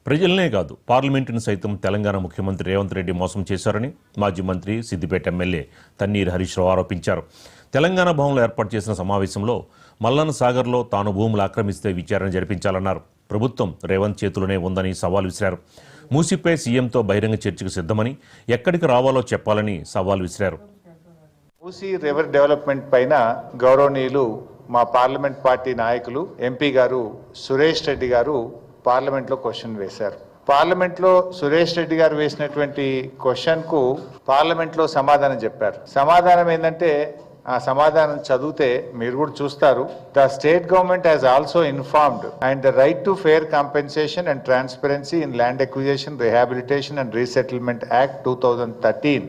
ప్రజలనే కాదు పార్లమెంటును సైతం తెలంగాణ ముఖ్యమంత్రి రేవంత్ రెడ్డి మోసం చేశారని మాజీ మంత్రి సిద్దిపేట ఎమ్మెల్యే తన్నీర్ హరీష్ రావు ఆరోపించారు. తెలంగాణ భవన్లో ఏర్పాటు చేసిన సమావేశంలో మల్లన్న సాగర్లో తాను భూములు ఆక్రమిస్తే విచారణ జరిపించాలన్నారు. ప్రభుత్వం రేవంత్ చేతుల్లోనే ఉందని సవాల్ విసిరారు. మూసీపై సీఎంతో బహిరంగ చర్చకు సిద్ధమని, ఎక్కడికి రావాలో చెప్పాలని సవాల్ విసిరారు. మూసీ రివర్ డెవలప్మెంట్ పైన గౌరవనీయులు మా పార్లమెంట్ పార్టీ నాయకులు ఎంపీ గారు సురేష్ రెడ్డి గారు పార్లమెంట్లో క్వశ్చన్ వేశారు. పార్లమెంట్లో సురేష్ రెడ్డి గారు వేసినటువంటి క్వశ్చన్కు పార్లమెంట్లో సమాధానం చెప్పారు. సమాధానం ఏంటంటే, ఆ సమాధానం చదివితే మీరు కూడా చూస్తారు. The state government has also informed and the right to fair compensation and transparency in land acquisition, rehabilitation and resettlement act 2013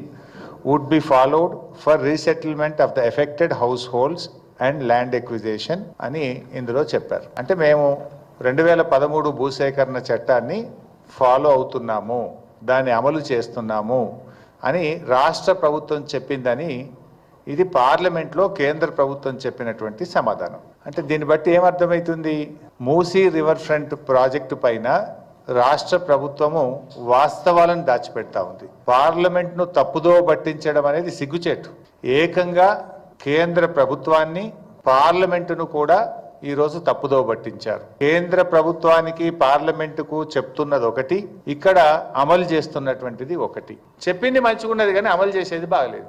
would be followed for resettlement of the affected households and land acquisition అని ఇందులో చెప్పారు. అంటే మేము 2013 భూసేకరణ చట్టాన్ని follow అవుతున్నాము, దాన్ని అమలు చేస్తున్నాము అని రాష్ట్ర ప్రభుత్వం చెప్పిందని ఇది పార్లమెంట్లో కేంద్ర ప్రభుత్వం చెప్పినటువంటి సమాధానం. అంటే దీన్ని బట్టి ఏమర్థమవుతుంది? మూసీ రివర్ ఫ్రంట్ ప్రాజెక్టు పైన రాష్ట్ర ప్రభుత్వము వాస్తవాలను దాచిపెడతా ఉంది. పార్లమెంట్ను తప్పుదో పట్టించడం అనేది సిగ్గుచేటు. ఏకంగా కేంద్ర ప్రభుత్వాన్ని, పార్లమెంటును కూడా ఈరోజు తప్పుదో పట్టించారు. కేంద్ర ప్రభుత్వానికి, పార్లమెంటుకు చెప్తున్నది ఒకటి, ఇక్కడ అమలు చేస్తున్నటువంటిది ఒకటి. చెప్పింది మంచిగున్నది కానీ అమలు చేసేది బాగలేదు.